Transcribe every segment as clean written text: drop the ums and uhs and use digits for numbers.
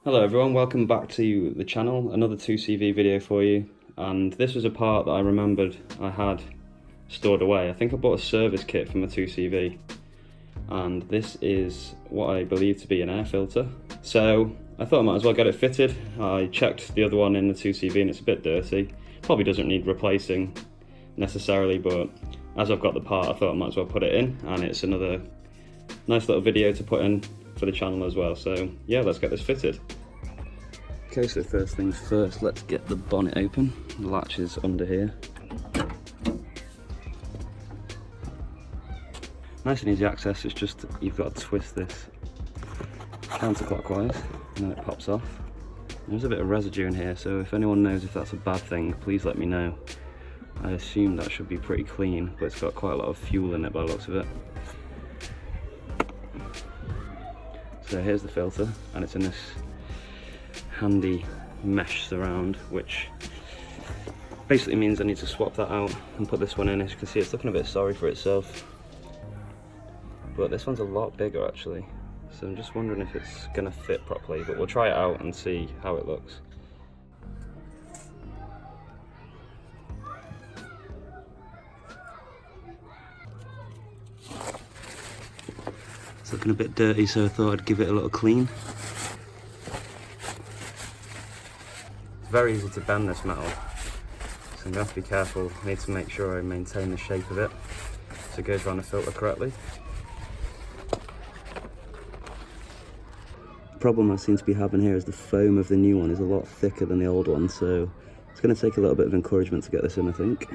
Hello everyone, welcome back to the channel, another 2CV video for you, and this was a part that I remembered I had stored away. I think I bought a service kit from a 2CV, and this is what I believe to be an air filter. So I thought I might as well get it fitted. I checked the other one in the 2CV and it's a bit dirty. Probably doesn't need replacing necessarily, but as I've got the part I thought I might as well put it in, and it's another nice little video to put in for the channel as well. So yeah, let's get this fitted. Okay, so first things first, let's get the bonnet open. The latch is under here. Nice and easy access, it's just you've got to twist this counterclockwise and then it pops off. There's a bit of residue in here, so if anyone knows if that's a bad thing, please let me know. I assume that should be pretty clean, but it's got quite a lot of fuel in it by the looks of it. So here's the filter, and it's in this handy mesh surround, which basically means I need to swap that out and put this one in. As you can see, it's looking a bit sorry for itself, but this one's a lot bigger actually, so I'm just wondering if it's gonna fit properly, but we'll try it out and see how it looks. It's looking a bit dirty, so I thought I'd give it a little clean. Very easy to bend this metal, so I'm going to have to be careful. I need to make sure I maintain the shape of it so it goes around the filter correctly. The problem I seem to be having here is the foam of the new one is a lot thicker than the old one, so it's going to take a little bit of encouragement to get this in, I think.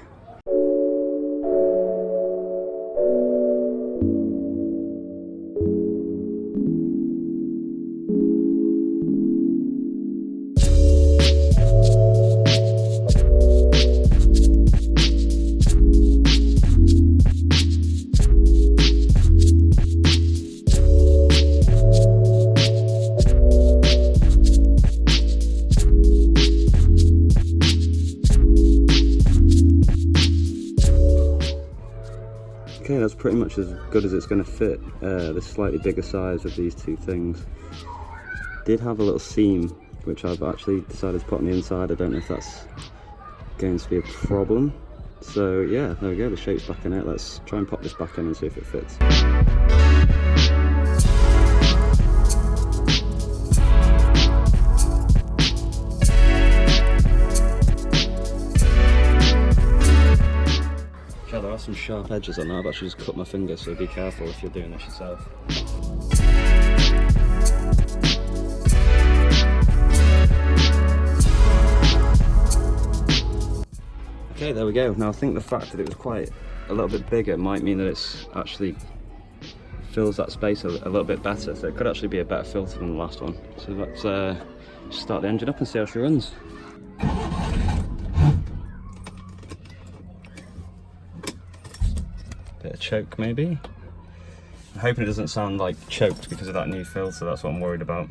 Okay, that's pretty much as good as it's going to fit. The slightly bigger size of these two things did have a little seam, which I've actually decided to put on the inside. I don't know if that's going to be a problem. So yeah, there we go, the shape's back in it. Let's try and pop this back in and see if it fits. There are some sharp edges on that. I've actually just cut my finger, so be careful if you're doing this yourself. Okay, there we go. Now I think the fact that it was quite a little bit bigger might mean that it's actually fills that space a little bit better, so it could actually be a better filter than the last one. So let's start the engine up and see how she runs. Bit of choke maybe. I'm hoping it doesn't sound like choked because of that new filter, that's what I'm worried about.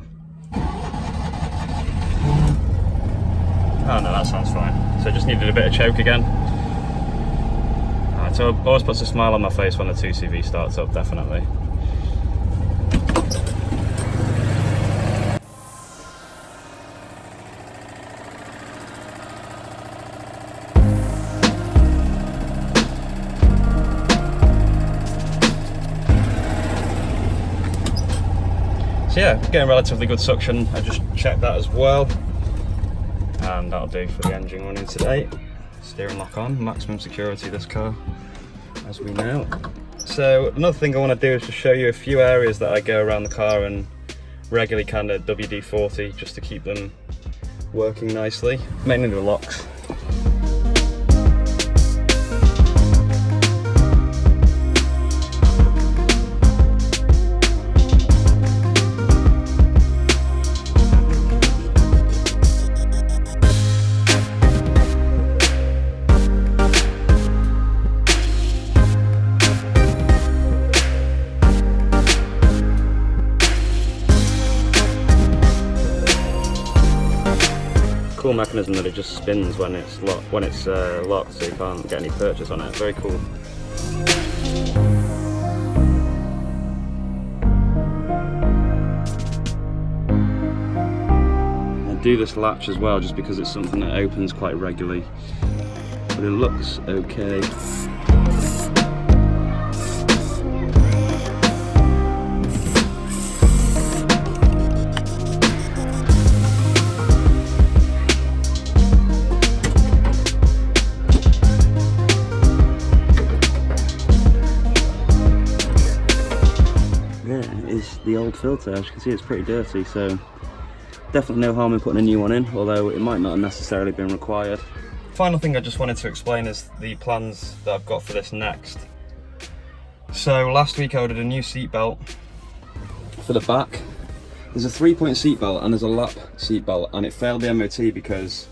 Oh no, that sounds fine. So I just needed a bit of choke again. Alright, so it always puts a smile on my face when the 2CV starts up, definitely. So yeah, getting relatively good suction. I just checked that as well, and that'll do for the engine running today. Steering lock on, maximum security this car, as we know. So another thing I want to do is to show you a few areas that I go around the car and regularly kind of WD-40 just to keep them working nicely, mainly the locks. Cool mechanism that it just spins when it's locked, so you can't get any purchase on it. Very cool. do this latch as well, just because it's something that opens quite regularly, but it looks okay. Is the old filter. As you can see, it's pretty dirty, so definitely no harm in putting a new one in, although it might not have necessarily been required. Final thing I just wanted to explain is the plans that I've got for this next. So last week I ordered a new seat belt for the back. There's a 3-point seat belt and there's a lap seat belt, and it failed the MOT because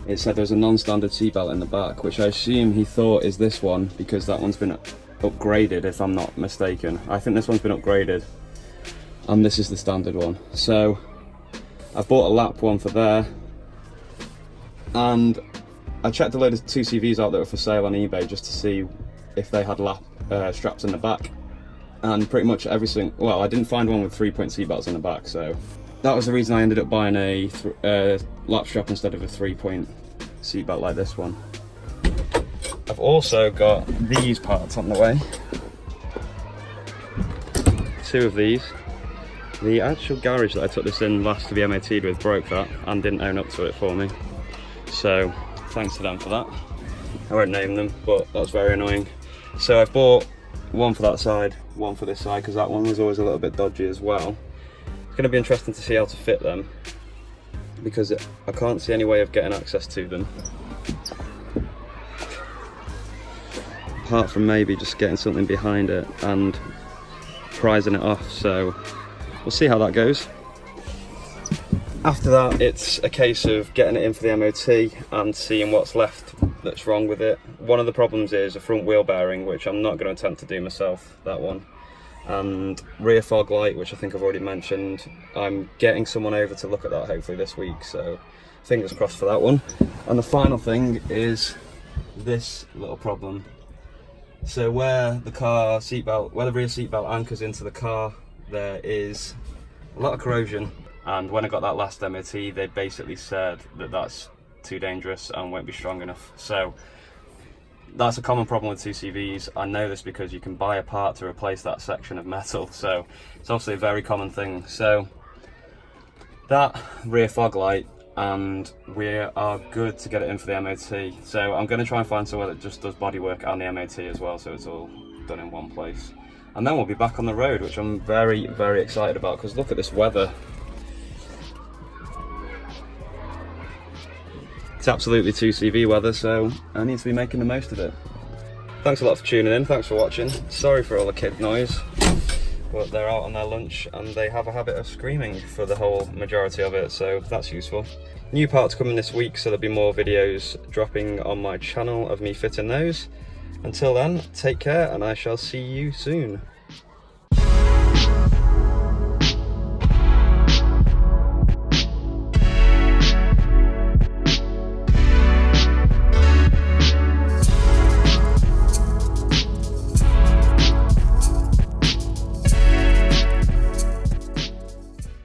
it said there's a non-standard seat belt in the back, which I assume he thought is this one because that one's been upgraded, if I'm not mistaken. I think this one's been upgraded and this is the standard one. So I've bought a lap one for there, and I checked a load of 2CVs out that were for sale on eBay just to see if they had lap straps in the back, and pretty much every single, well, I didn't find one with 3-point seat belts in the back, so that was the reason I ended up buying a lap strap instead of a 3-point seat belt like this one. I've also got these parts on the way. 2 of these. The actual garage that I took this in last to be MOT'd with broke that and didn't own up to it for me. So thanks to them for that. I won't name them, but that was very annoying. So I've bought one for that side, one for this side, because that one was always a little bit dodgy as well. It's going to be interesting to see how to fit them, because I can't see any way of getting access to them, apart from maybe just getting something behind it and prizing it off, so we'll see how that goes. After that, it's a case of getting it in for the MOT and seeing what's left that's wrong with it. One of the problems is a front wheel bearing, which I'm not going to attempt to do myself, that one. And rear fog light, which I think I've already mentioned. I'm getting someone over to look at that hopefully this week, so fingers crossed for that one. And the final thing is this little problem. So where the car seatbelt, where the rear seatbelt anchors into the car, there is a lot of corrosion. And when I got that last MOT, they basically said that that's too dangerous and won't be strong enough. So that's a common problem with 2CVs. I know this because you can buy a part to replace that section of metal. So it's obviously a very common thing. So that rear fog light, and we are good to get it in for the MOT. So I'm going to try and find somewhere that just does bodywork and the MOT as well, so it's all done in one place. And then we'll be back on the road, which I'm very, very excited about, because look at this weather. It's absolutely 2CV weather, so I need to be making the most of it. Thanks a lot for tuning in, thanks for watching. Sorry for all the kid noise, but they're out on their lunch and they have a habit of screaming for the whole majority of it, so that's useful. New parts coming this week, so there'll be more videos dropping on my channel of me fitting those. Until then, take care and I shall see you soon.